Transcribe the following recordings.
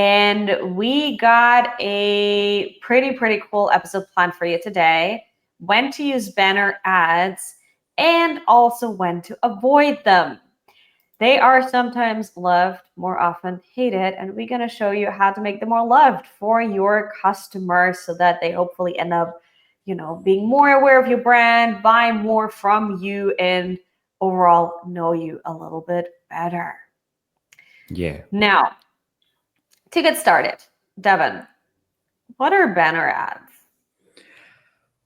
And we got a pretty cool episode planned for you today. When to use banner ads and also when to avoid them. They are sometimes loved, more often hated, and we're going to show you how to make them more loved for your customers so that they hopefully end up, being more aware of your brand, buy more from you, and overall know you a little bit better. Yeah. Now, to get started, Devin, what are banner ads?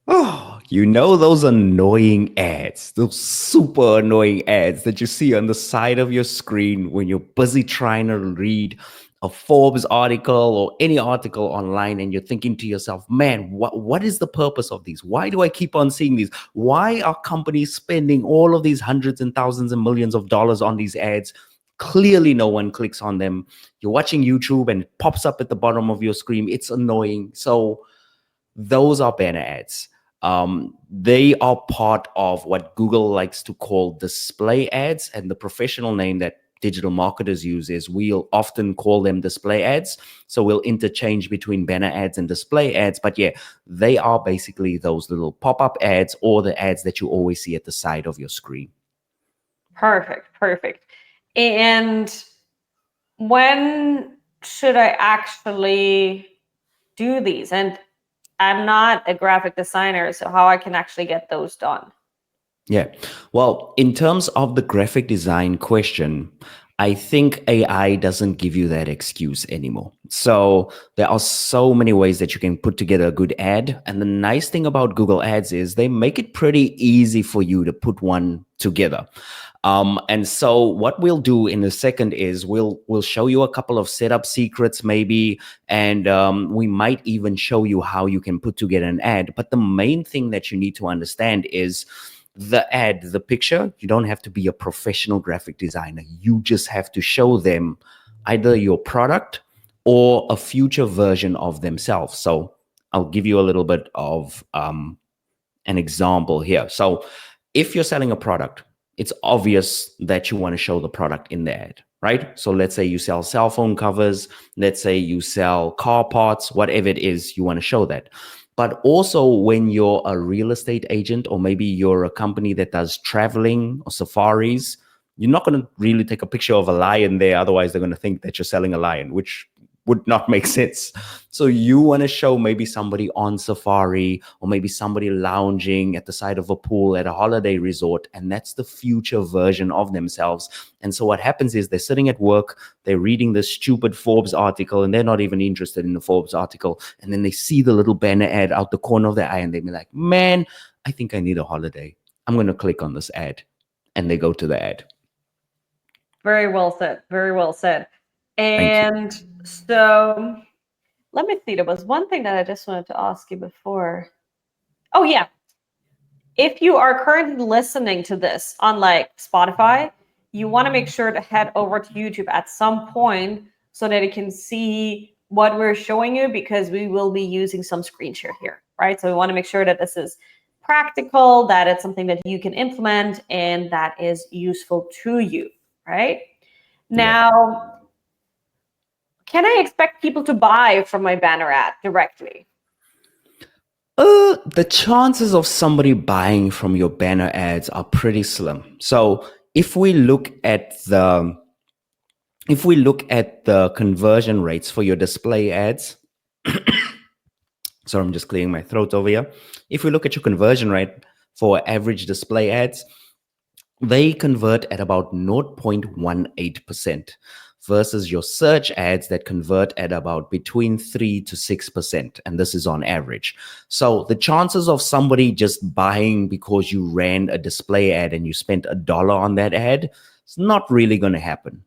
Oh, those annoying ads, those super annoying ads that you see on the side of your screen when you're busy trying to read a Forbes article or any article online and you're thinking to yourself, man, what is the purpose of these? Why do I keep on seeing these? Why are companies spending all of these hundreds and thousands and millions of dollars on these ads? Clearly, no one clicks on them. You're watching YouTube and it pops up at the bottom of your screen. It's annoying. So those are banner ads. They are part of what Google likes to call display ads, and the professional name that digital marketers use is we'll often call them display ads. So we'll interchange between banner ads and display ads. But yeah, they are basically those little pop-up ads or the ads that you always see at the side of your screen. Perfect. And when should I actually do these? And I'm not a graphic designer, so how I can actually get those done? Yeah. Well, in terms of the graphic design question, I think AI doesn't give you that excuse anymore. So there are so many ways that you can put together a good ad. And the nice thing about Google Ads is they make it pretty easy for you to put one together. And so what we'll do in a second is we'll show you a couple of setup secrets maybe, and we might even show you how you can put together an ad. But the main thing that you need to understand is the ad, the picture. You don't have to be a professional graphic designer. You just have to show them either your product or a future version of themselves. So I'll give you a little bit of an example here. So if you're selling a product, it's obvious that you want to show the product in the ad, right? So let's say you sell cell phone covers, let's say you sell car parts, whatever it is, you want to show that. But also when you're a real estate agent, or maybe you're a company that does traveling or safaris, you're not going to really take a picture of a lion there. Otherwise, they're going to think that you're selling a lion, which would not make sense. So you want to show maybe somebody on safari, or maybe somebody lounging at the side of a pool at a holiday resort, and that's the future version of themselves. And so what happens is they're sitting at work, they're reading this stupid Forbes article, and they're not even interested in the Forbes article. And then they see the little banner ad out the corner of their eye, and they be like, man, I think I need a holiday. I'm going to click on this ad. And they go to the ad. Very well said. And so let me see. There was one thing that I just wanted to ask you before. Oh, yeah. If you are currently listening to this on like Spotify, you want to make sure to head over to YouTube at some point so that you can see what we're showing you, because we will be using some screen share here, right? So we want to make sure that this is practical, that it's something that you can implement and that is useful to you, right? Now, can I expect people to buy from my banner ad directly? The chances of somebody buying from your banner ads are pretty slim. So if we look at the conversion rates for your display ads, sorry, I'm just clearing my throat over here. If we look at your conversion rate for average display ads, they convert at about 0.18% versus your search ads that convert at about between 3 to 6%. And this is on average. So the chances of somebody just buying because you ran a display ad and you spent $1 on that ad, it's not really going to happen.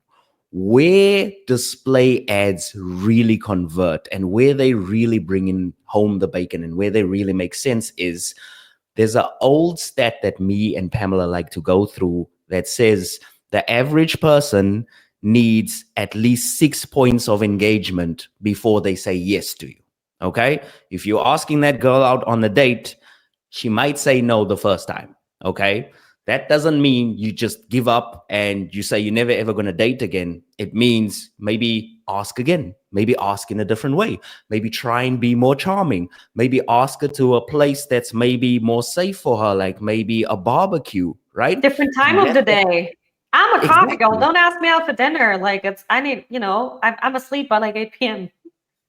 Where display ads really convert and where they really bring in home the bacon and where they really make sense is there's an old stat that me and Pamela like to go through that says the average person needs at least 6 points of engagement before they say yes to you. Okay? If you're asking that girl out on a date, she might say no the first time. Okay? That doesn't mean you just give up and you say you're never ever going to date again. It means maybe ask again. Maybe ask in a different way. Maybe try and be more charming. Maybe ask her to a place that's maybe more safe for her, like maybe a barbecue, right? Different time And of the that's day. I'm a coffee girl. exactly. Don't ask me out for dinner. Like I need, I'm asleep by like 8 p.m.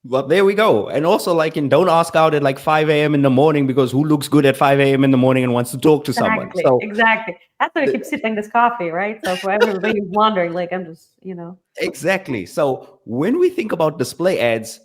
Well, there we go. And also, like, and don't ask out at like 5 a.m. in the morning, because who looks good at 5 a.m. in the morning and wants to talk to someone? Exactly, So, exactly. That's why I keep sipping this coffee, right? So for everybody who's wondering, like I'm just, exactly. So, when we think about display ads,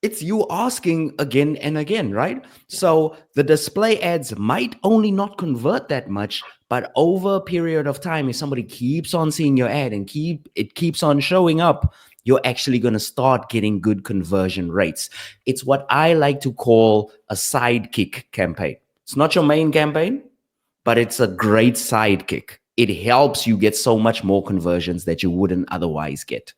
it's you asking again and again, right? So, the display ads might only not convert that much, but over a period of time, if somebody keeps on seeing your ad and keeps on showing up, you're actually going to start getting good conversion rates. It's what I like to call a sidekick campaign. It's not your main campaign, but it's a great sidekick. It helps you get so much more conversions that you wouldn't otherwise get.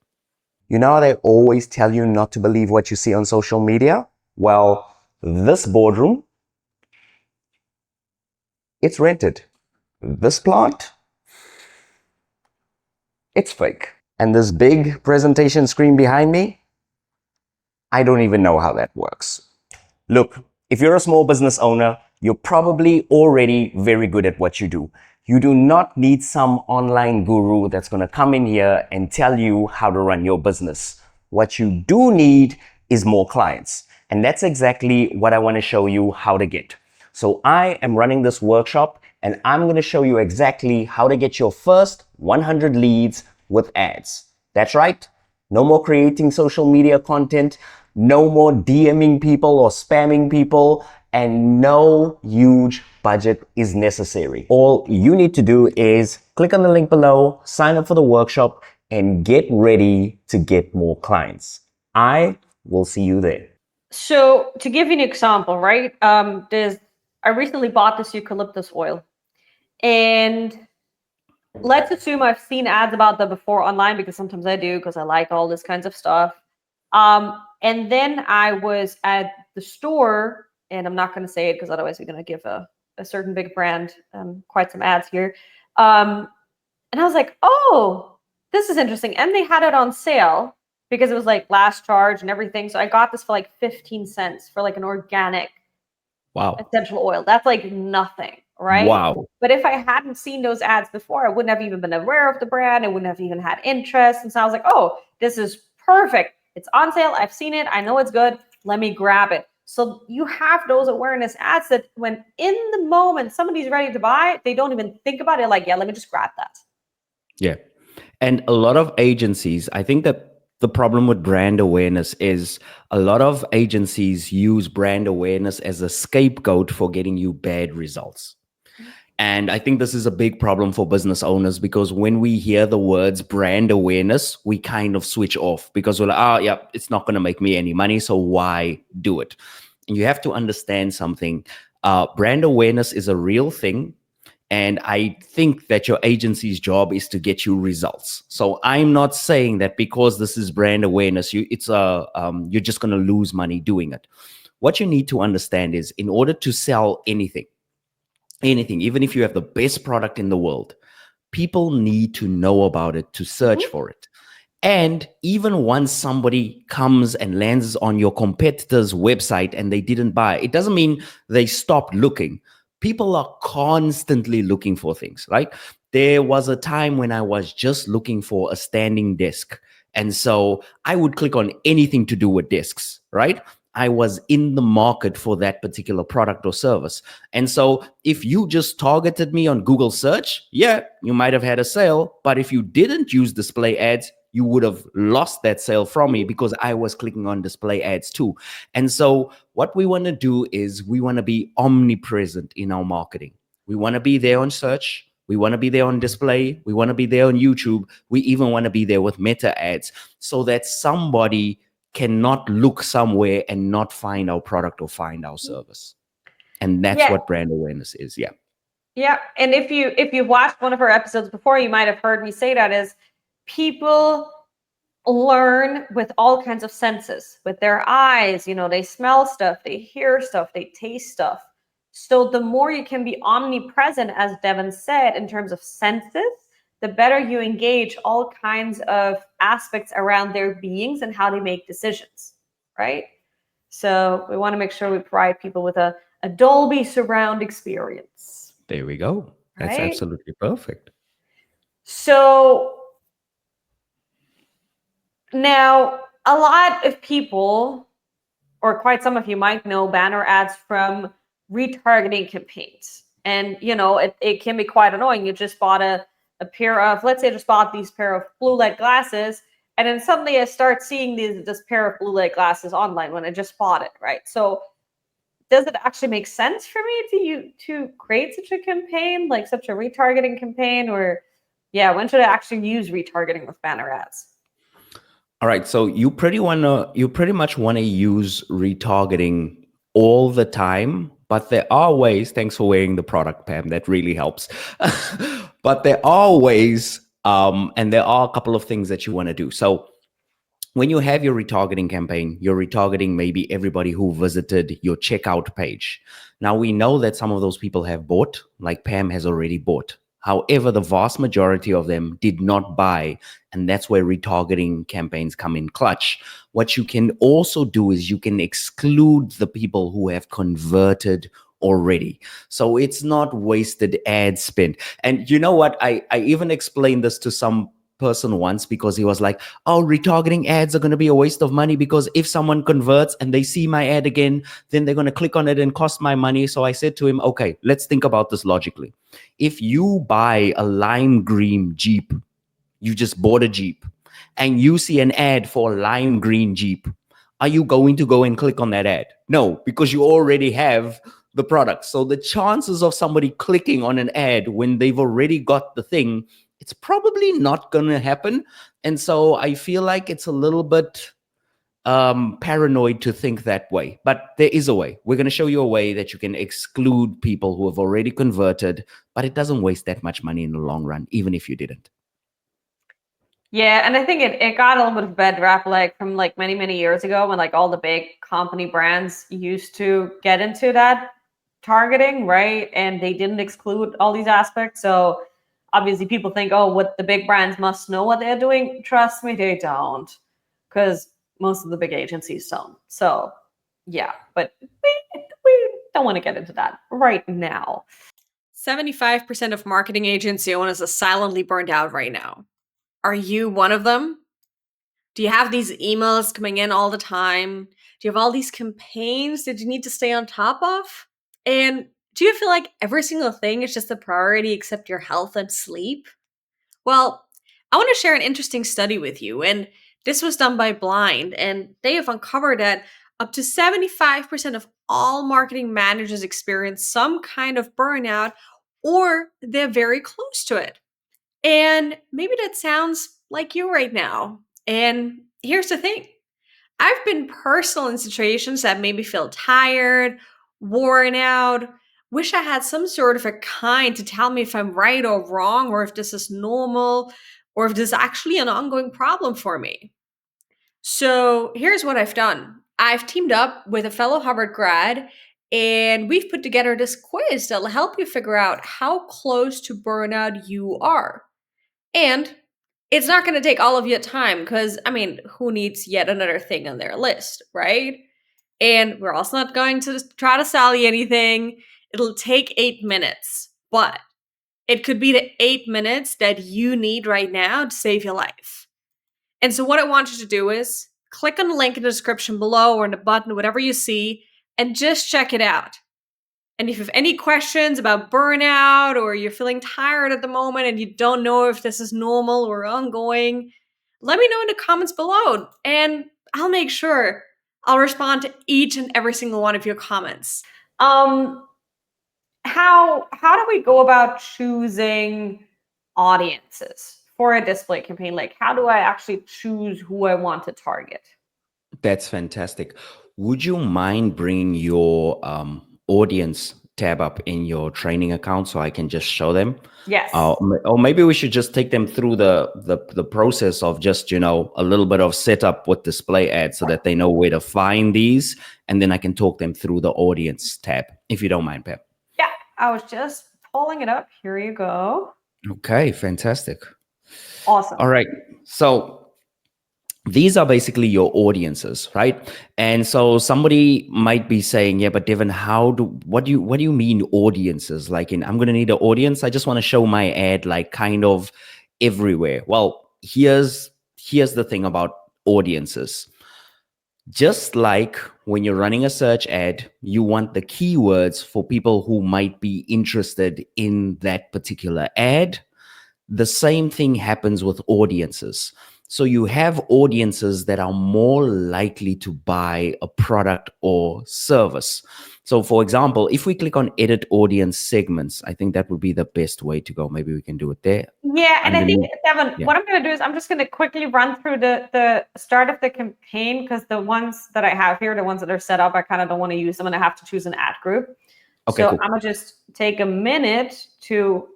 You know how they always tell you not to believe what you see on social media? Well, this boardroom, it's rented. This plant, it's fake. And this big presentation screen behind me, I don't even know how that works. Look, if you're a small business owner, you're probably already very good at what you do. You do not need some online guru that's going to come in here and tell you how to run your business. What you do need is more clients. And that's exactly what I want to show you how to get. So I am running this workshop and I'm going to show you exactly how to get your first 100 leads with ads. That's right. No more creating social media content, no more DMing people or spamming people, and no huge budget is necessary. All you need to do is click on the link below, sign up for the workshop, and get ready to get more clients. I will see you there. So to give you an example, right? I recently bought this eucalyptus oil, and let's assume I've seen ads about that before online, because sometimes I do, because I like all this kinds of stuff. And then I was at the store, and I'm not going to say it because otherwise we're going to give a certain big brand quite some ads here. And I was like, oh, this is interesting. And they had it on sale because it was like last charge and everything. So I got this for like 15 cents for like an organic essential oil. That's like nothing, right? Wow. But if I hadn't seen those ads before, I wouldn't have even been aware of the brand. I wouldn't have even had interest. And so I was like, oh, this is perfect. It's on sale. I've seen it. I know it's good. Let me grab it. So you have those awareness ads that when in the moment somebody's ready to buy, they don't even think about it. Like, yeah, let me just grab that. Yeah. And a lot of agencies, I think that the problem with brand awareness is a lot of agencies use brand awareness as a scapegoat for getting you bad results. And I think this is a big problem for business owners, because when we hear the words brand awareness, we kind of switch off because we're like, oh, yeah, it's not going to make me any money. So why do it? And you have to understand something. Brand awareness is a real thing. And I think that your agency's job is to get you results. So I'm not saying that because this is brand awareness, you're just going to lose money doing it. What you need to understand is, in order to sell anything, even if you have the best product in the world, people need to know about it to search for it. And even once somebody comes and lands on your competitor's website and they didn't buy, it doesn't mean they stopped looking. People are constantly looking for things, right? There was a time when I was just looking for a standing desk. And so I would click on anything to do with desks, right? I was in the market for that particular product or service. And so if you just targeted me on Google search, yeah, you might have had a sale. But if you didn't use display ads, you would have lost that sale from me, because I was clicking on display ads too. And so what we want to do is we want to be omnipresent in our marketing. We want to be there on search. We want to be there on display. We want to be there on YouTube. We even want to be there with meta ads, so that somebody cannot look somewhere and not find our product or find our service. And that's what brand awareness is. Yeah. Yeah. And if you've watched one of our episodes before, you might have heard me say that is people learn with all kinds of senses, with their eyes, they smell stuff, they hear stuff, they taste stuff. So the more you can be omnipresent, as Devin said, in terms of senses, the better you engage all kinds of aspects around their beings and how they make decisions, right? So we want to make sure we provide people with a Dolby surround experience. There we go. That's Right? absolutely perfect. So now a lot of people, or quite some of you might know banner ads from retargeting campaigns. And it can be quite annoying. You just bought a pair of, let's say I just bought these pair of blue light glasses, and then suddenly I start seeing this pair of blue light glasses online when I just bought it, right? So does it actually make sense for me to create such a campaign, like such a retargeting campaign? Or when should I actually use retargeting with banner ads? All right, so you pretty much want to use retargeting all the time, but there are ways. Thanks for wearing the product, Pam. That really helps. But there are ways, and there are a couple of things that you want to do. So when you have your retargeting campaign, you're retargeting maybe everybody who visited your checkout page. Now we know that some of those people have bought, like Pam has already bought. However, the vast majority of them did not buy, and that's where retargeting campaigns come in clutch. What you can also do is you can exclude the people who have converted already. So it's not wasted ad spend. And you know what? I even explained this to some person once because he was like, oh, retargeting ads are going to be a waste of money because if someone converts and they see my ad again, then they're going to click on it and cost my money. So I said to him, okay, let's think about this logically. If you buy a lime green Jeep, you just bought a Jeep, and you see an ad for a lime green Jeep, are you going to go and click on that ad? No, because you already have the product. So the chances of somebody clicking on an ad when they've already got the thing, it's probably not going to happen. And so I feel like it's a little bit paranoid to think that way, but there is a way. We're going to show you a way that you can exclude people who have already converted, but it doesn't waste that much money in the long run, even if you didn't. Yeah, and I think it got a little bit of a bad rap from many, many years ago when all the big company brands used to get into that targeting, right? And they didn't exclude all these aspects. So obviously people think, oh, what the big brands must know what they're doing. Trust me, they don't. Because most of the big agencies don't. So yeah, but we don't want to get into that right now. 75% of marketing agency owners are silently burned out right now. Are you one of them? Do you have these emails coming in all the time? Do you have all these campaigns that you need to stay on top of? And do you feel like every single thing is just a priority except your health and sleep? Well, I want to share an interesting study with you. And this was done by Blind, and they have uncovered that up to 75% of all marketing managers experience some kind of burnout, or they're very close to it. And maybe that sounds like you right now. And here's the thing. I've been personal in situations that made me feel tired, worn out, wish I had some sort of a kind to tell me if I'm right or wrong, or if this is normal, or if this is actually an ongoing problem for me. So here's what I've done. I've teamed up with a fellow Harvard grad, and we've put together this quiz that'll help you figure out how close to burnout you are. And it's not going to take all of your time because, who needs yet another thing on their list, right? And we're also not going to try to sell you anything. It'll take 8 minutes, but it could be the 8 minutes that you need right now to save your life. And so what I want you to do is click on the link in the description below or in the button, whatever you see, and just check it out. And if you have any questions about burnout, or you're feeling tired at the moment and you don't know if this is normal or ongoing, let me know in the comments below, and I'll make sure I'll respond to each and every single one of your comments. How do we go about choosing audiences for a display campaign? Like, how do I actually choose who I want to target? That's fantastic. Would you mind bringing your audience tab up in your training account so I can just show them? Yes. Or maybe we should just take them through the process of just, a little bit of setup with display ads so that they know where to find these. And then I can talk them through the audience tab, if you don't mind, Pep. Yeah, I was just pulling it up. Here you go. Okay, fantastic. Awesome. All right. So these are basically your audiences, right? And so somebody might be saying, yeah, but Devin, what do you mean audiences? Like I'm going to need an audience. I just want to show my ad like kind of everywhere. Well, here's the thing about audiences. Just like when you're running a search ad, you want the keywords for people who might be interested in that particular ad. The same thing happens with audiences. So you have audiences that are more likely to buy a product or service. So for example, if we click on edit audience segments, I think that would be the best way to go. Maybe we can do it there. Yeah, and I think, Underneath. Devin, Yeah. what I'm going to do is I'm just going to quickly run through the start of the campaign, because the ones that I have here, the ones that are set up, I kind of don't want to use them, and I have to choose an ad group. Okay, So cool. I'm going to just take a minute to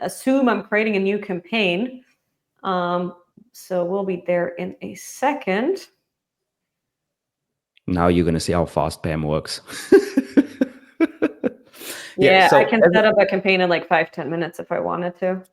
assume I'm creating a new campaign. So we'll be there in a second. Now you're going to see how fast Pam works. Yeah, so I can set up a campaign in like 5-10 minutes if I wanted to.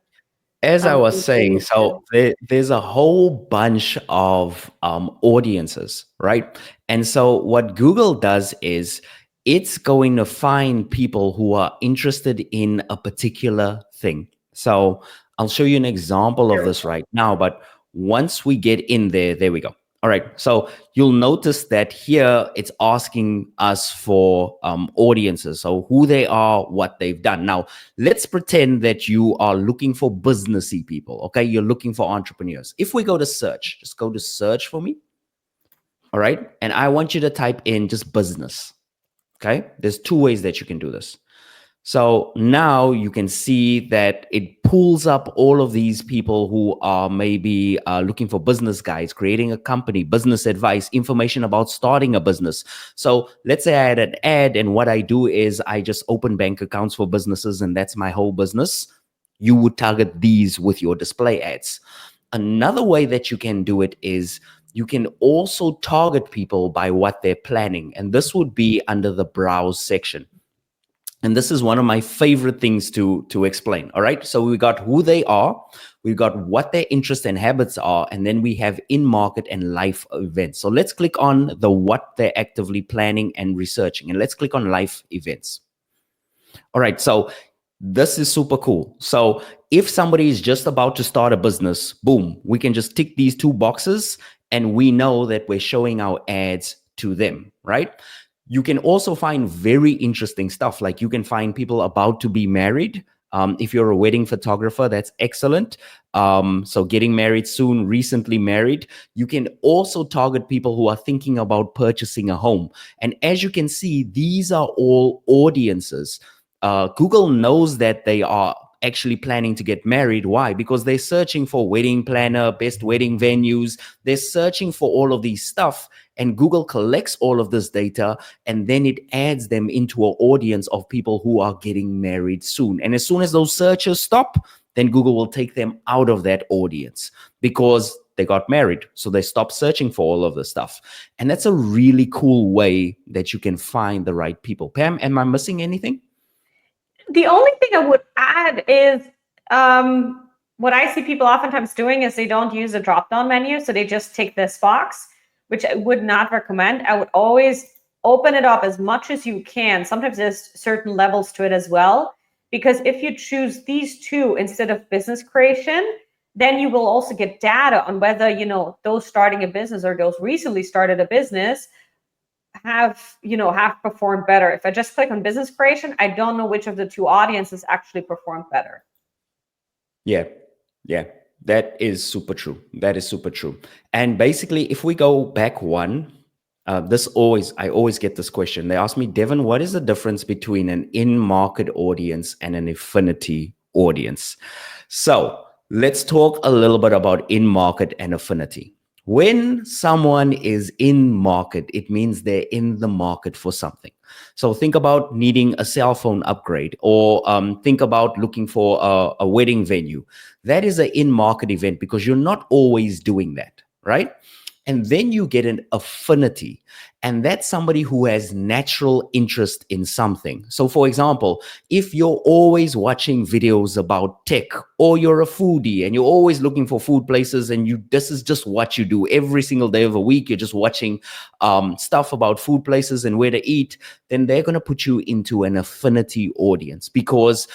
as I was Please saying, do. so there's a whole bunch of audiences, right? And so what Google does is it's going to find people who are interested in a particular thing. So I'll show you an example of this right now, but once we get in there we go. All right, so you'll notice that here it's asking us for audiences, so who they are, what they've done. Now, let's pretend that you are looking for businessy people, okay? You're looking for entrepreneurs. If we go to search, just go to search for me, all right? And I want you to type in just business, okay? There's two ways that you can do this. So now you can see that it pulls up all of these people who are maybe looking for business guides, creating a company, business advice, information about starting a business. So let's say I had an ad, and what I do is I just open bank accounts for businesses, and that's my whole business. You would target these with your display ads. Another way that you can do it is you can also target people by what they're planning. And this would be under the browse section. And this is one of my favorite things to explain. All right. So we got who they are, we've got what their interests and habits are, and then we have in market and life events. So let's click on the what they're actively planning and researching, and let's click on life events. All right. So this is super cool. So if somebody is just about to start a business, boom, we can just tick these two boxes and we know that we're showing our ads to them, right? You can also find very interesting stuff. Like you can find people about to be married. If you're a wedding photographer, that's excellent. So getting married soon, recently married. You can also target people who are thinking about purchasing a home. And as you can see, these are all audiences. Google knows that they are actually planning to get married. Why? Because they're searching for wedding planner, best wedding venues. They're searching for all of these stuff. And Google collects all of this data, and then it adds them into an audience of people who are getting married soon. And as soon as those searches stop, then Google will take them out of that audience because they got married. So they stop searching for all of this stuff. And that's a really cool way that you can find the right people. Pam, am I missing anything? The only thing I would add is what I see people oftentimes doing is they don't use a drop-down menu, so they just tick this box, which I would not recommend. I would always open it up as much as you can. Sometimes there's certain levels to it as well, because if you choose these two instead of business creation, then you will also get data on whether, those starting a business or those recently started a business have performed better. If I just click on business creation, I don't know which of the two audiences actually performed better. Yeah. That is super true. That is super true. And basically, if we go back one, I always get this question. They ask me, Devin, what is the difference between an in-market audience and an affinity audience? So let's talk a little bit about in-market and affinity. When someone is in market, it means they're in the market for something. So think about needing a cell phone upgrade, or think about looking for a wedding venue. That is an in-market event because you're not always doing that, right? And then you get an affinity. And that's somebody who has natural interest in something. So, for example, if you're always watching videos about tech, or you're a foodie and you're always looking for food places, and this is just what you do every single day of the week, you're just watching stuff about food places and where to eat, then they're going to put you into an affinity audience, because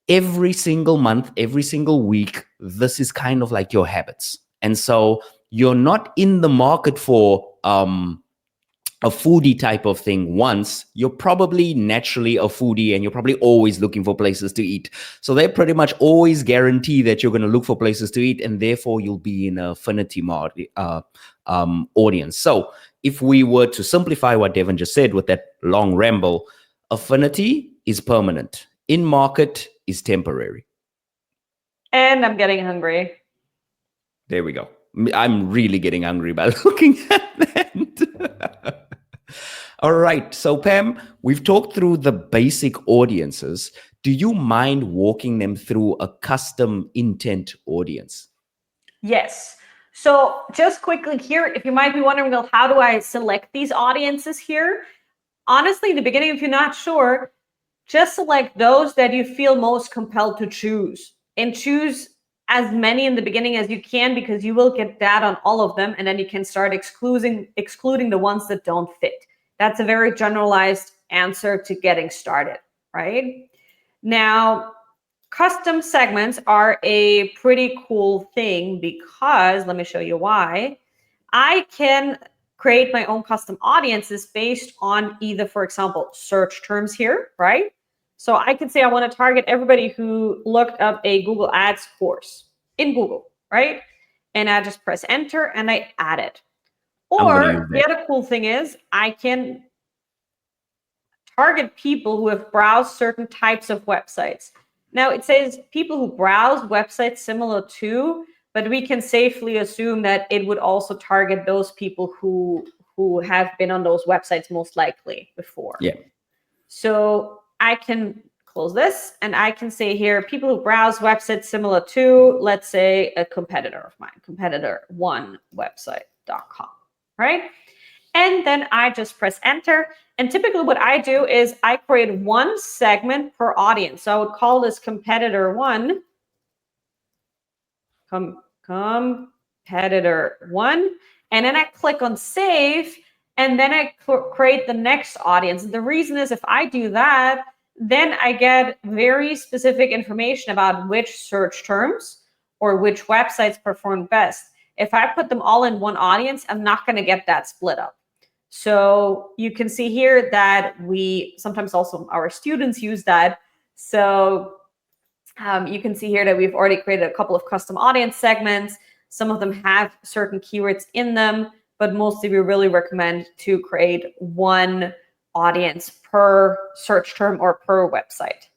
every single month, every single week, this is kind of like your habits. And so you're not in the market for a foodie type of thing once. You're probably naturally a foodie, and you're probably always looking for places to eat. So they pretty much always guarantee that you're going to look for places to eat, and therefore you'll be in an affinity audience. So if we were to simplify what Devin just said with that long ramble, affinity is permanent. In market is temporary. And I'm getting hungry. There we go. I'm really getting hungry by looking at that. All right. So, Pam, we've talked through the basic audiences. Do you mind walking them through a custom intent audience? Yes. So just quickly here, if you might be wondering, well, how do I select these audiences here? Honestly, in the beginning, if you're not sure, just select those that you feel most compelled to choose, and choose as many in the beginning as you can, because you will get data on all of them, and then you can start excluding the ones that don't fit. That's a very generalized answer to getting started, right? Now, custom segments are a pretty cool thing, because let me show you why. I can create my own custom audiences based on either, for example, search terms here, right? So I can say I want to target everybody who looked up a Google Ads course in Google, right? And I just press enter and I add it. Or the other cool thing is I can target people who have browsed certain types of websites. Now it says people who browse websites similar to, but we can safely assume that it would also target those people who have been on those websites most likely before. Yeah. So I can close this and I can say here, people who browse websites similar to, let's say, a competitor of mine, competitor1website.com, right? And then I just press enter. And typically what I do is I create one segment per audience. So I would call this competitor one, competitor one. And then I click on save, and then I create the next audience. The reason is if I do that, then I get very specific information about which search terms or which websites perform best. If I put them all in one audience, I'm not going to get that split up. So you can see here that we sometimes also our students use that. So you can see here that we've already created a couple of custom audience segments. Some of them have certain keywords in them, but mostly we really recommend to create one audience per search term or per website.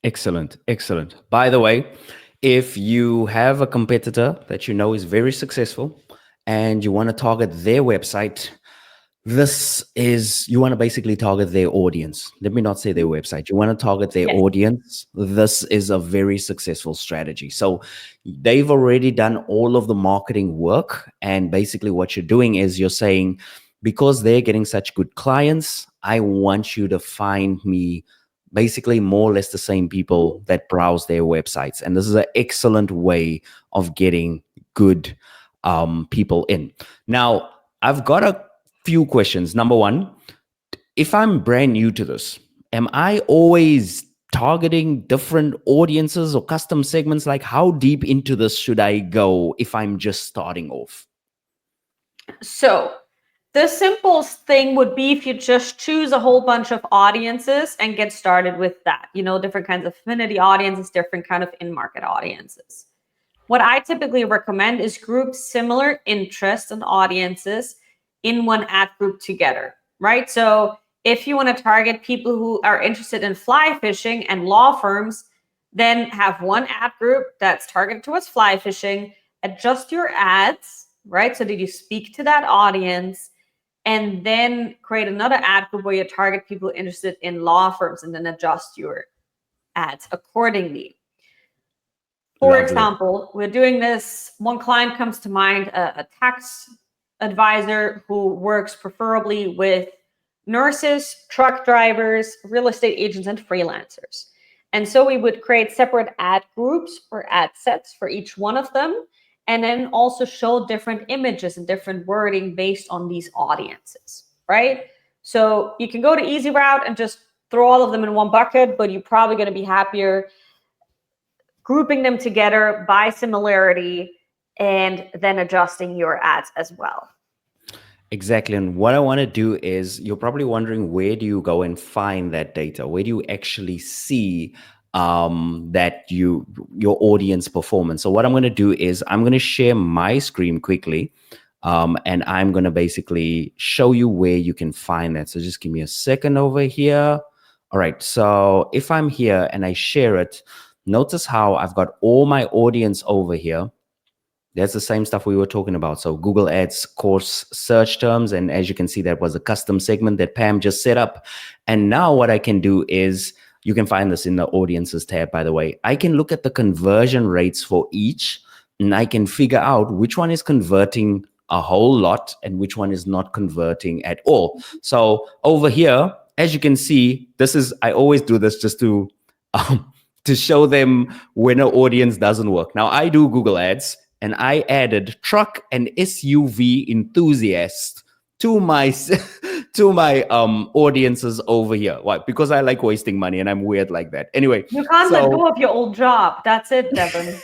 Excellent. Excellent. By the way, if you have a competitor that you know is very successful and you want to target their website, you want to basically target their audience. Let me not say their website. You want to target their audience. This is a very successful strategy. So they've already done all of the marketing work. And basically what you're doing is you're saying, because they're getting such good clients, I want you to find me basically more or less the same people that browse their websites. And this is an excellent way of getting good people in. Now, I've got a few questions. Number one, if I'm brand new to this, am I always targeting different audiences or custom segments? Like, how deep into this should I go if I'm just starting off? So the simplest thing would be if you just choose a whole bunch of audiences and get started with that. You know, different kinds of affinity audiences, different kind of in-market audiences. What I typically recommend is group similar interests and audiences in one ad group together, right? So if you want to target people who are interested in fly fishing and law firms, then have one ad group that's targeted towards fly fishing, adjust your ads, right? So that you speak to that audience, and then create another ad group where you target people interested in law firms, and then adjust your ads accordingly. For Lovely. example, we're doing this. One client comes to mind, a tax advisor who works preferably with nurses, truck drivers, real estate agents, and freelancers. And so we would create separate ad groups or ad sets for each one of them, and then also show different images and different wording based on these audiences, right? So you can go to easy route and just throw all of them in one bucket, but you're probably going to be happier grouping them together by similarity and then adjusting your ads as well. Exactly. And what I want to do is, you're probably wondering, where do you go and find that data? Where do you actually see that your audience performance? So what I'm going to do is I'm going to share my screen quickly, and I'm going to basically show you where you can find that. So just give me a second over here. All right. So if I'm here and I share it, notice how I've got all my audience over here. That's the same stuff we were talking about. So Google Ads course search terms. And as you can see, that was a custom segment that Pam just set up. And now what I can do is, you can find this in the audiences tab, by the way. I can look at the conversion rates for each, and I can figure out which one is converting a whole lot and which one is not converting at all. So over here, as you can see, I always do this just to show them when an audience doesn't work. Now I do Google Ads, and I added truck and SUV enthusiast to my audiences over here. Why? Because I like wasting money and I'm weird like that. Anyway, you can't let go of your old job. That's it, Devin.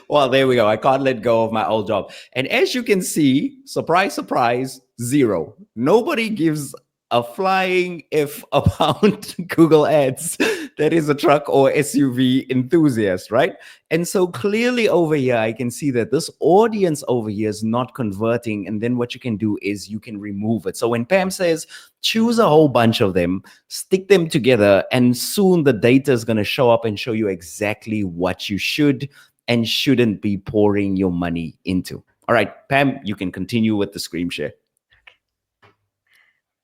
Well, there we go. I can't let go of my old job. And as you can see, surprise, surprise, 0. Nobody gives a flying F about Google Ads that is a truck or SUV enthusiast, right? And so clearly over here, I can see that this audience over here is not converting. And then what you can do is you can remove it. So when Pam says, choose a whole bunch of them, stick them together, and soon the data is going to show up and show you exactly what you should and shouldn't be pouring your money into. All right, Pam, you can continue with the screen share.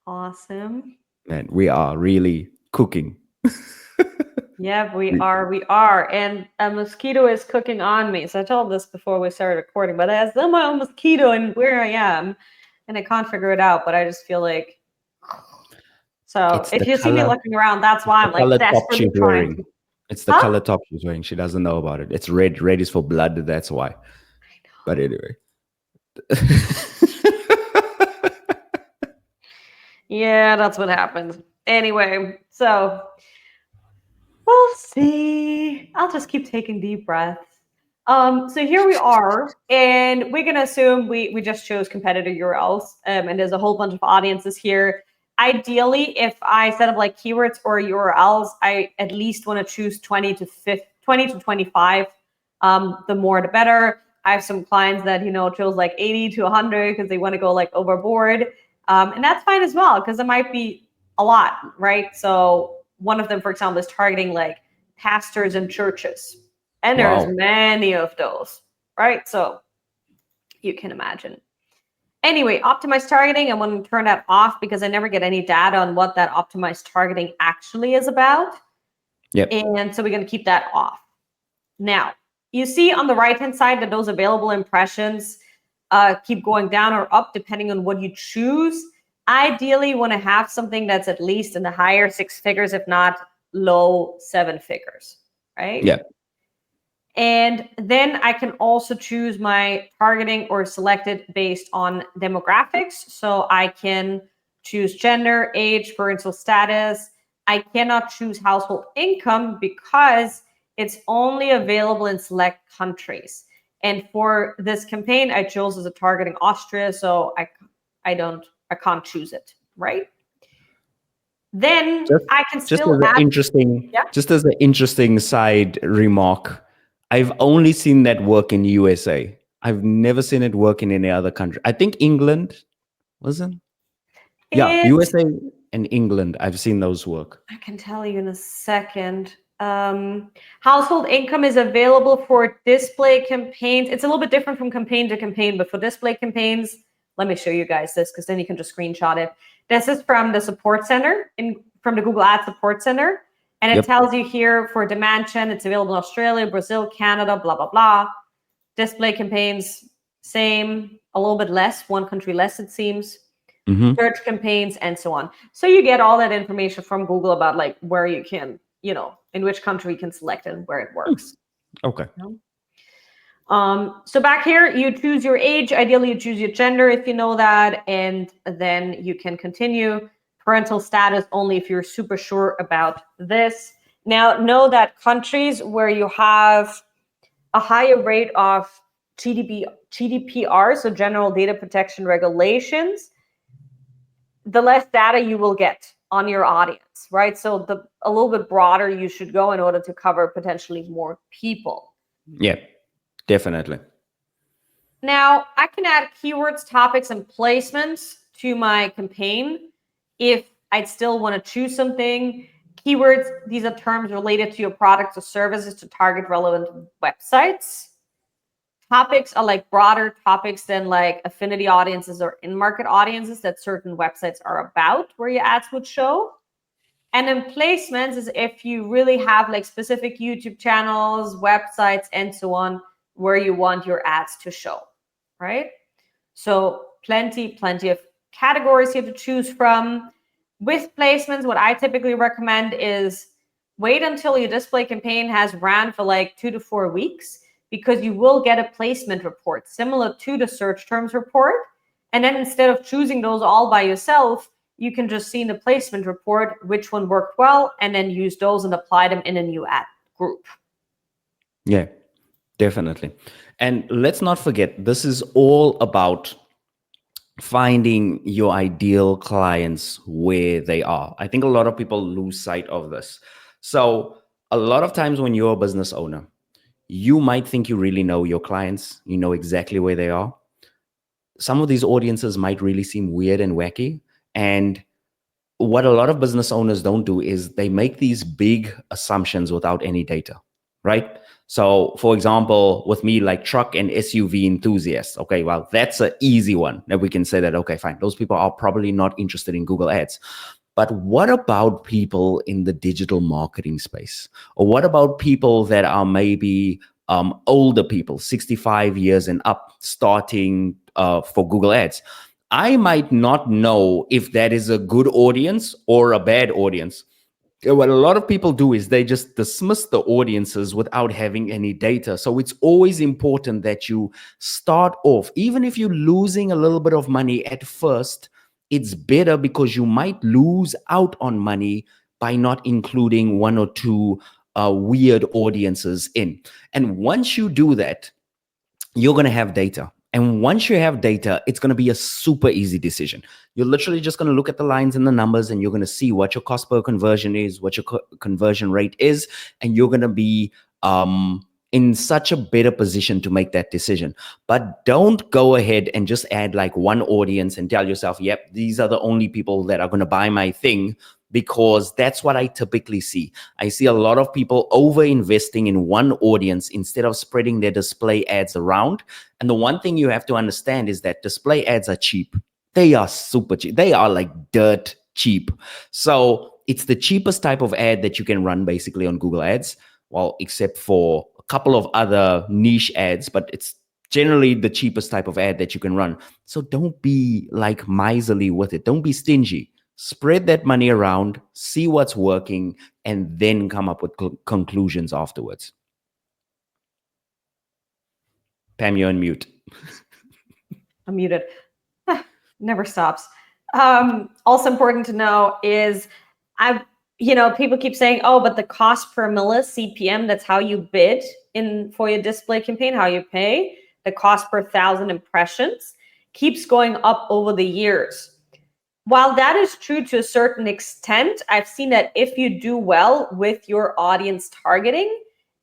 Awesome. Man, we are really cooking. Yeah, we are. And a mosquito is cooking on me. So I told this before we started recording, but there's still my own mosquito and where I am, and I can't figure it out, but I just feel like, so if you see me looking around, that's why I'm like desperately trying to. It's the color top she's wearing. She doesn't know about it. It's red. Red is for blood. That's why. But anyway. Yeah, that's what happens. Anyway, so we'll see. I'll just keep taking deep breaths. So here we are, and we're gonna assume we just chose competitor URLs, and there's a whole bunch of audiences here. Ideally, if I set up like keywords or URLs, I at least want to choose 20 to 25. The more, the better. I have some clients that chose like 80 to 100 because they want to go like overboard. And that's fine as well, because it might be a lot, right? So one of them, for example, is targeting like pastors and churches. And there's many of those, right? So you can imagine. Anyway, optimized targeting, I'm going to turn that off because I never get any data on what that optimized targeting actually is about. Yep. And so we're going to keep that off. Now, you see on the right-hand side that those available impressions keep going down or up depending on what you choose. Ideally, you want to have something that's at least in the higher 6 figures, if not low 7 figures, right? Yeah. And then I can also choose my targeting or select it based on demographics. So I can choose gender, age, parental status. I cannot choose household income because it's only available in select countries. And for this campaign, I chose as a targeting Austria, so I can't choose it, right? Then I can still add. Just as an interesting side remark, I've only seen that work in USA. I've never seen it work in any other country. I think England, wasn't? Yeah, USA and England. I've seen those work. I can tell you in a second. Household income is available for display campaigns. It's a little bit different from campaign to campaign, but for display campaigns, let me show you guys this because then you can just screenshot it. This is from the support center, from the Google Ads support center. And it Yep. tells you here for demand gen, it's available in Australia, Brazil, Canada, blah, blah, blah. Display campaigns, same, a little bit less, one country less, it seems. Mm-hmm. Search campaigns, and so on. So you get all that information from Google about like where you can, in which country you can select it and where it works. Okay. So back here, you choose your age. Ideally, you choose your gender if you know that, and then you can continue. Parental status only if you're super sure about this. Now, know that countries where you have a higher rate of GDPR, so General Data Protection Regulations, the less data you will get on your audience, right? So a little bit broader you should go in order to cover potentially more people. Yeah, definitely. Now, I can add keywords, topics, and placements to my campaign if I'd still want to choose something. Keywords, these are terms related to your products or services to target relevant websites. Topics are like broader topics than like affinity audiences or in-market audiences that certain websites are about where your ads would show. And then placements is if you really have like specific YouTube channels, websites, and so on, where you want your ads to show, right? So plenty of categories here to choose from. With placements, what I typically recommend is wait until your display campaign has ran for like 2 to 4 weeks, because you will get a placement report similar to the search terms report. And then instead of choosing those all by yourself, you can just see in the placement report which one worked well and then use those and apply them in a new ad group. Yeah, definitely. And let's not forget, this is all about finding your ideal clients where they are. I think a lot of people lose sight of this. So a lot of times when you're a business owner, you might think you really know your clients, you know exactly where they are. Some of these audiences might really seem weird and wacky. And what a lot of business owners don't do is they make these big assumptions without any data, right? So for example, with me, like truck and SUV enthusiasts, okay, well, that's an easy one that we can say that, okay, fine, those people are probably not interested in Google Ads. But what about people in the digital marketing space? Or what about people that are maybe older people, 65 years and up, starting for Google Ads? I might not know if that is a good audience or a bad audience. What a lot of people do is they just dismiss the audiences without having any data. So it's always important that you start off, even if you're losing a little bit of money at first, it's better because you might lose out on money by not including one or two weird audiences in. And once you do that, you're going to have data. And once you have data, it's going to be a super easy decision. You're literally just going to look at the lines and the numbers, and you're going to see what your cost per conversion is, what your conversion rate is, and you're going to be in such a better position to make that decision. But don't go ahead and just add like one audience and tell yourself, yep, these are the only people that are going to buy my thing, because that's what I typically see. I see a lot of people over investing in one audience instead of spreading their display ads around. And the one thing you have to understand is that display ads are cheap. They are super cheap. They are like dirt cheap. So it's the cheapest type of ad that you can run basically on Google Ads. Well, except for a couple of other niche ads, but it's generally the cheapest type of ad that you can run. So don't be like miserly with it. Don't be stingy. Spread that money around, see what's working, and then come up with conclusions afterwards. Pam, you're on mute. I'm muted. Never stops. Also important to know is people keep saying, oh, but the cost per milli CPM, that's how you bid in for your display campaign, how you pay, the cost per 1,000 impressions keeps going up over the years. While that is true to a certain extent, I've seen that if you do well with your audience targeting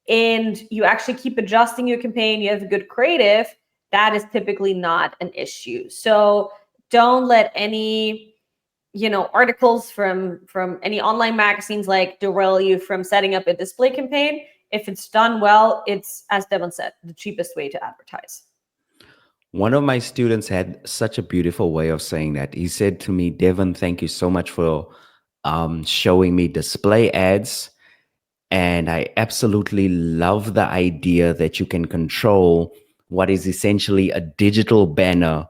and you actually keep adjusting your campaign, you have a good creative, that is typically not an issue. So don't let any articles from any online magazines like derail you from setting up a display campaign. If it's done well, it's, as Devon said, the cheapest way to advertise. One of my students had such a beautiful way of saying that. He said to me, Devon, thank you so much for showing me display ads And I absolutely love the idea that you can control what is essentially a digital banner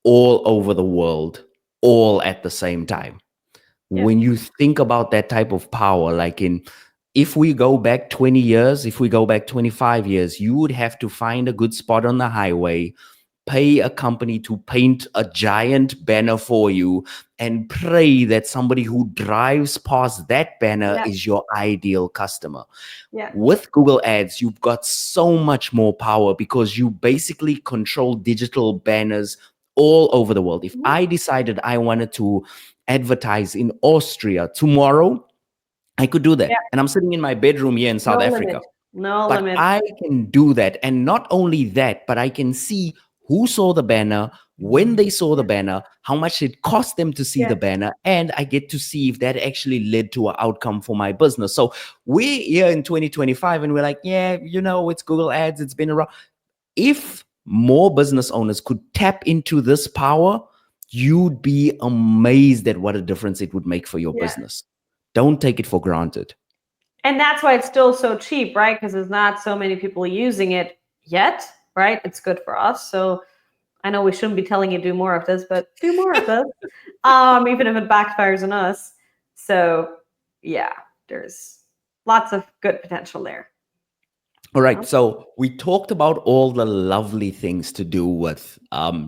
all over the world, all at the same time. Yeah. When you think about that type of power, like if we go back 20 years, if we go back 25 years, you would have to find a good spot on the highway, pay a company to paint a giant banner for you, and pray that somebody who drives past that banner Yeah. is your ideal customer. Yeah. With Google Ads, you've got so much more power because you basically control digital banners all over the world. If Mhm. I decided I wanted to advertise in Austria tomorrow, I could do Yeah. that. And I'm sitting in my bedroom here in South No Africa. limit. No But limit. I can do that. And not only that, but I can see who saw the banner, when they saw the banner, how much it cost them to see Yeah. the banner, and I get to see if that actually led to an outcome for my business. So we're here in 2025 and we're like, yeah, it's Google Ads, it's been around. If more business owners could tap into this power, you'd be amazed at what a difference it would make for your Yeah. business. Don't take it for granted. And that's why it's still so cheap, right? Because there's not so many people using it yet, right? It's good for us. So I know we shouldn't be telling you do more of this, but do more of this, even if it backfires on us. So yeah, there's lots of good potential there. All right. So we talked about all the lovely things to do with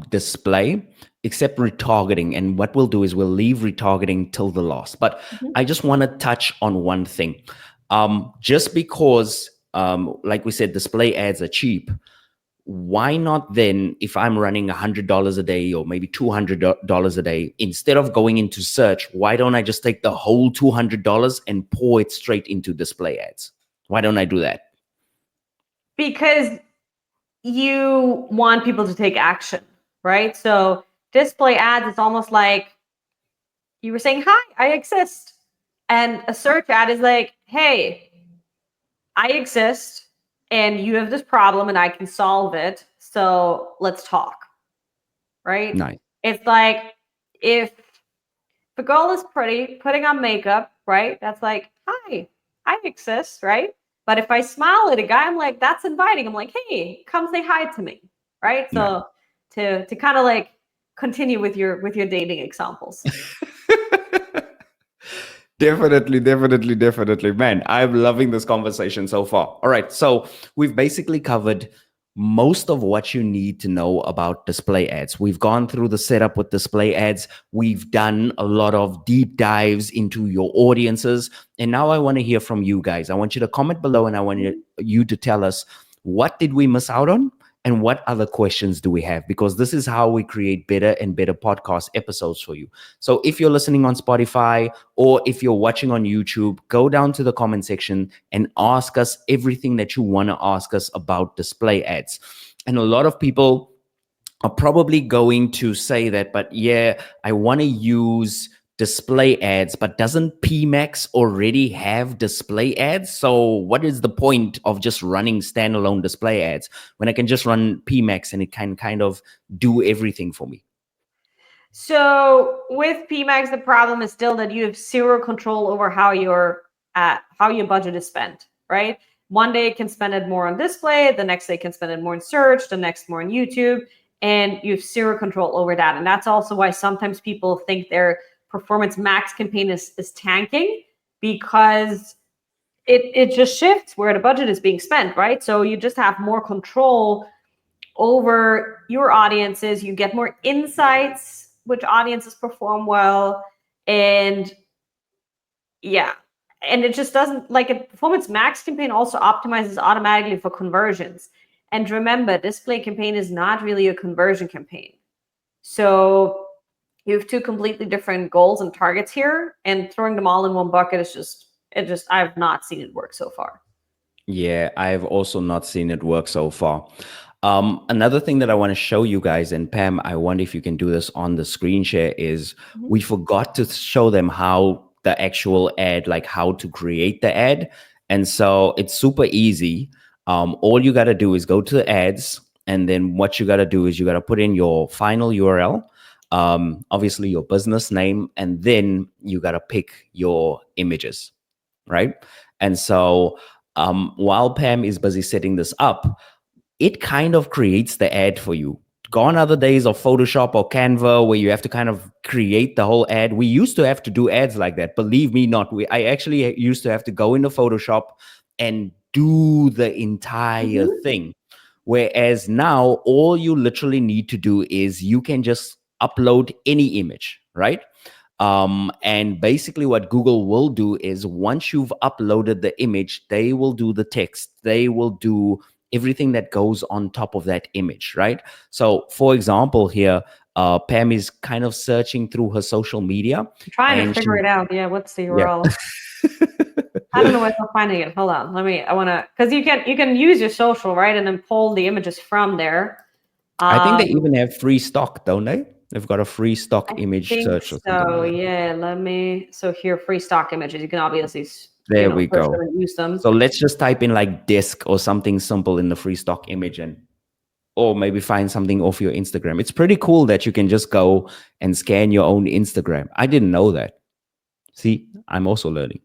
display, except retargeting. And what we'll do is we'll leave retargeting till the last. But I just want to touch on one thing. Just because, like we said, display ads are cheap, why not then, if I'm running $100 a day or maybe $200 a day, instead of going into search, why don't I just take the whole $200 and pour it straight into display ads? Why don't I do that? Because you want people to take action, right? So display ads is almost like you were saying, hi, I exist. And a search ad is like, hey, I exist and you have this problem and I can solve it. So let's talk, right? Nice. It's like if the girl is pretty, putting on makeup, right? That's like, hi, I exist, right? But if I smile at a guy, I'm like, that's inviting. I'm like, hey, come say hi to me, right? Nice. So to kind of like continue with your dating examples. Definitely. Man, I'm loving this conversation so far. All right. So we've basically covered most of what you need to know about display ads. We've gone through the setup with display ads. We've done a lot of deep dives into your audiences. And now I want to hear from you guys. I want you to comment below and I want you to tell us, what did we miss out on? And what other questions do we have? Because this is how we create better and better podcast episodes for you. So if you're listening on Spotify or if you're watching on YouTube, go down to the comment section and ask us everything that you want to ask us about display ads. And a lot of people are probably going to say that, but yeah, I want to use display ads, but doesn't PMax already have display ads? So what is the point of just running standalone display ads when I can just run PMax and it can kind of do everything for me? So with PMax, the problem is still that you have zero control over how your budget is spent, right? One day it can spend it more on display, the next day it can spend it more in search, the next more on YouTube, and you have zero control over that. And that's also why sometimes people think their performance max campaign is tanking, because it just shifts where the budget is being spent, right? So you just have more control over your audiences, you get more insights, which audiences perform well, and yeah. And it just doesn't, like, a performance max campaign also optimizes automatically for conversions. And remember, display campaign is not really a conversion campaign. So you have two completely different goals and targets here, and throwing them all in one bucket is just I've not seen it work so far. Yeah, I've also not seen it work so far. Another thing that I want to show you guys, and Pam, I wonder if you can do this on the screen share, is we forgot to show them how the actual ad, like how to create the ad. And so it's super easy. All you got to do is go to the ads. And then what you got to do is you got to put in your final URL, obviously your business name, and then you got to pick your images, right? And so while Pam is busy setting this up, it kind of creates the ad for you. Gone are the days of Photoshop or Canva where you have to kind of create the whole ad. We used to have to do ads like that. Believe me not. I actually used to have to go into Photoshop and do the entire thing. Whereas now, all you literally need to do is you can just upload any image, right? And basically, what Google will do is once you've uploaded the image, they will do the text, they will do everything that goes on top of that image, right? So, for example, here, Pam is kind of searching through her social media. I'm trying to and figure it out. Yeah, what's the Yeah. URL? I don't know why I'm finding it. Hold on. I want to, because you can use your social, right? And then pull the images from there. I think they even have free stock, don't they? They've got a free stock image search or something. So like that. yeah, so here, free stock images. You can obviously There we search go. them and use them. So let's just type in like desk or something simple in the free stock image, or maybe find something off your Instagram. It's pretty cool that you can just go and scan your own Instagram. I didn't know that. See, I'm also learning.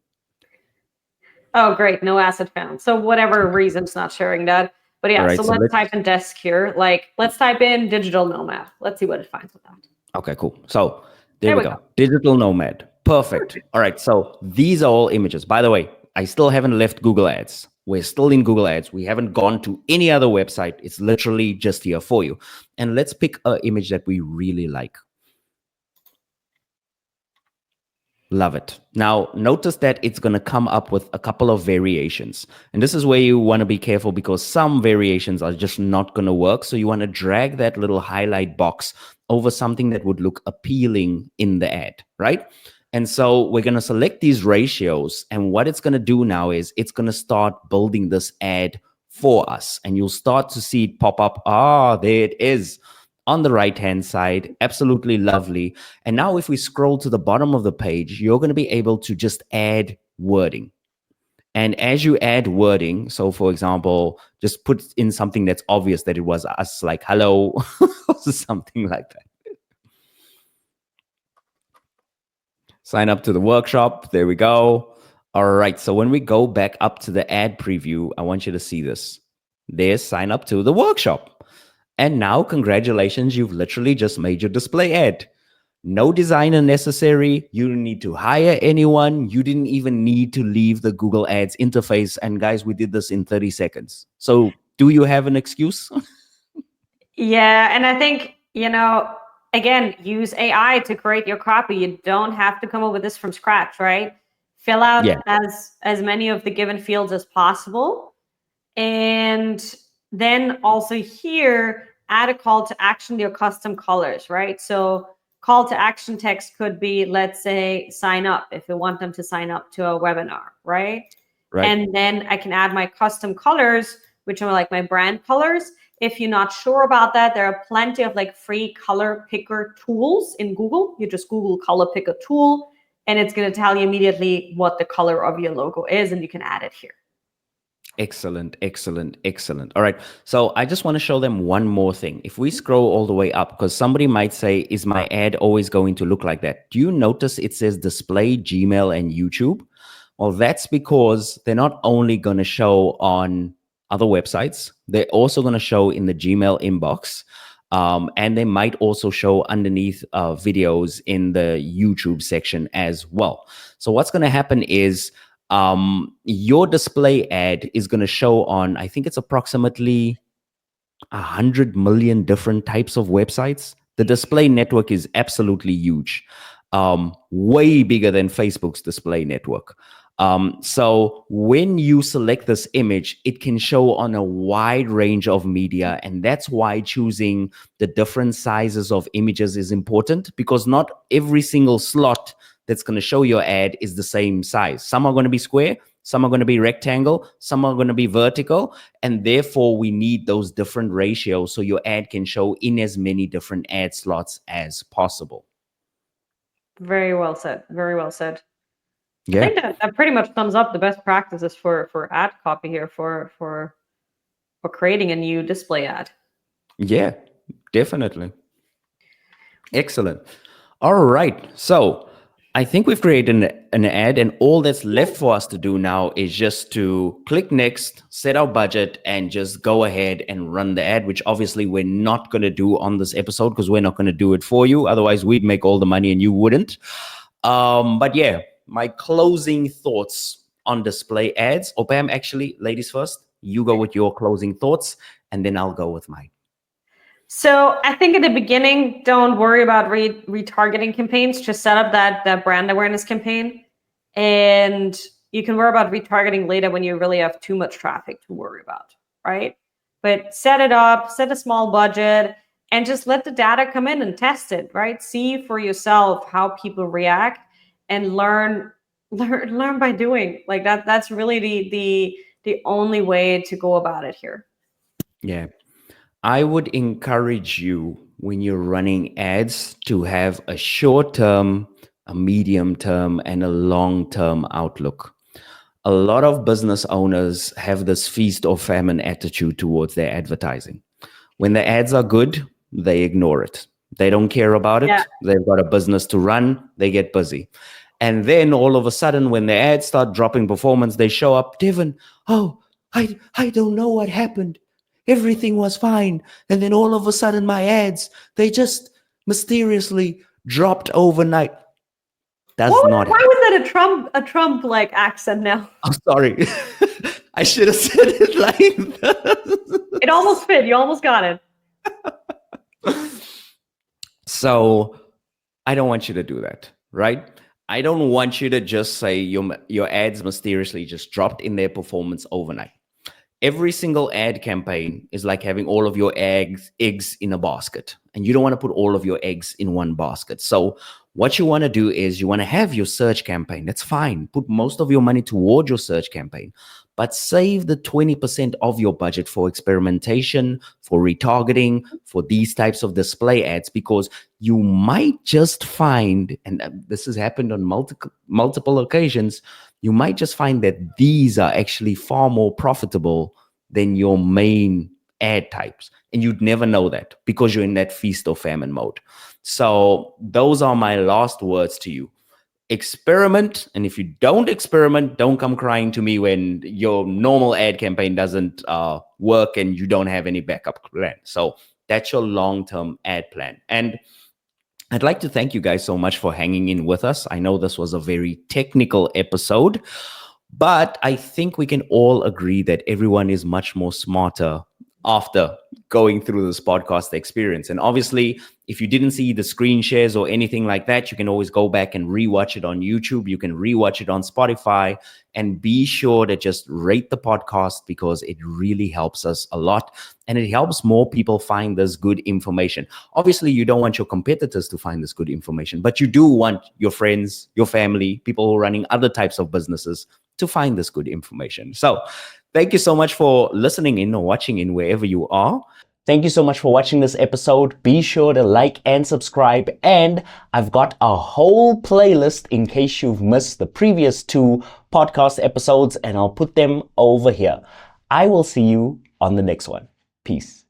Oh, great. No asset found. So whatever reason it's not sharing that. But yeah, All right, so so let's type in desk here. Like, let's type in digital nomad. Let's see what it finds with that. Okay, cool. So there we go. Digital nomad. Perfect. All right. So these are all images. By the way, I still haven't left Google Ads. We're still in Google Ads. We haven't gone to any other website. It's literally just here for you. And let's pick an image that we really like. Love it. Now, notice that it's going to come up with a couple of variations. And this is where you want to be careful because some variations are just not going to work. So you want to drag that little highlight box over something that would look appealing in the ad, right? And so we're going to select these ratios. And what it's going to do now is it's going to start building this ad for us. And you'll start to see it pop up. Ah, there it is. On the right-hand side, absolutely lovely. And now if we scroll to the bottom of the page, you're going to be able to just add wording. And as you add wording, so for example, just put in something that's obvious that it was us, like hello, or something like that. Sign up to the workshop. There we go. All right. So when we go back up to the ad preview, I want you to see this. There's sign up to the workshop. And now, congratulations, you've literally just made your display ad. No designer necessary. You don't need to hire anyone. You didn't even need to leave the Google Ads interface. And guys, we did this in 30 seconds. So do you have an excuse? Yeah, and I think, again, use AI to create your copy. You don't have to come up with this from scratch, right? Fill out as many of the given fields as possible. And then also here, add a call to action to your custom colors, right? So call to action text could be, let's say, sign up if you want them to sign up to a webinar, right? And then I can add my custom colors, which are like my brand colors. If you're not sure about that, there are plenty of like free color picker tools in Google. You just Google color picker tool, and it's going to tell you immediately what the color of your logo is, and you can add it here. Excellent, excellent, excellent. All right. So I just want to show them one more thing. If we scroll all the way up, because somebody might say, is my ad always going to look like that? Do you notice it says display, Gmail, and YouTube? Well, that's because they're not only going to show on other websites, they're also going to show in the Gmail inbox. And they might also show underneath videos in the YouTube section as well. So what's going to happen is your display ad is going to show on, I think it's approximately 100 million different types of websites. The display network is absolutely huge, way bigger than Facebook's display network. So when you select this image, it can show on a wide range of media. And that's why choosing the different sizes of images is important, because not every single slot that's going to show your ad is the same size. Some are going to be square, some are going to be rectangle, some are going to be vertical. And therefore we need those different ratios so your ad can show in as many different ad slots as possible. Very well said. Very well said. Yeah. I think that pretty much sums up the best practices for ad copy here for creating a new display ad. Yeah, definitely. Excellent. All right. So I think we've created an ad, and all that's left for us to do now is just to click next, set our budget, and just go ahead and run the ad, which obviously we're not going to do on this episode because we're not going to do it for you. Otherwise, we'd make all the money and you wouldn't. But yeah, my closing thoughts on display ads. Or Pam, actually, ladies first, you go with your closing thoughts, and then I'll go with mine. So I think at the beginning, don't worry about retargeting campaigns. Just set up that brand awareness campaign, and you can worry about retargeting later when you really have too much traffic to worry about, right? But set it up, set a small budget, and just let the data come in and test it, right? See for yourself how people react and learn by doing. Like that's really the only way to go about it here. Yeah. I would encourage you when you're running ads to have a short term, a medium term, and a long term outlook. A lot of business owners have this feast or famine attitude towards their advertising. When the ads are good, they ignore it. They don't care about it. Yeah. They've got a business to run. They get busy. And then all of a sudden, when the ads start dropping performance, they show up, Devin, oh, I don't know what happened. Everything was fine. And then all of a sudden, my ads, they just mysteriously dropped overnight. That's not. Why was that a Trump like accent now? I'm sorry. I should have said it like that. It almost fit. You almost got it. So I don't want you to do that, right? I don't want you to just say your ads mysteriously just dropped in their performance overnight. Every single ad campaign is like having all of your eggs in a basket, and you don't want to put all of your eggs in one basket. So what you want to do is you want to have your search campaign. That's fine. Put most of your money toward your search campaign, but save the 20% of your budget for experimentation, for retargeting, for these types of display ads, because you might just find, and this has happened on multiple occasions, you might just find that these are actually far more profitable than your main ad types. And you'd never know that because you're in that feast or famine mode. So those are my last words to you. Experiment. And if you don't experiment, don't come crying to me when your normal ad campaign doesn't work and you don't have any backup plan. So that's your long-term ad plan. And I'd like to thank you guys so much for hanging in with us. I know this was a very technical episode, but I think we can all agree that everyone is much more smarter after going through this podcast experience. And obviously, if you didn't see the screen shares or anything like that, you can always go back and rewatch it on YouTube. You can rewatch it on Spotify, and be sure to just rate the podcast because it really helps us a lot. And it helps more people find this good information. Obviously, you don't want your competitors to find this good information, but you do want your friends, your family, people who are running other types of businesses to find this good information. So thank you so much for listening in or watching in wherever you are. Thank you so much for watching this episode. Be sure to like and subscribe. And I've got a whole playlist in case you've missed the previous 2 podcast episodes, and I'll put them over here. I will see you on the next one. Peace.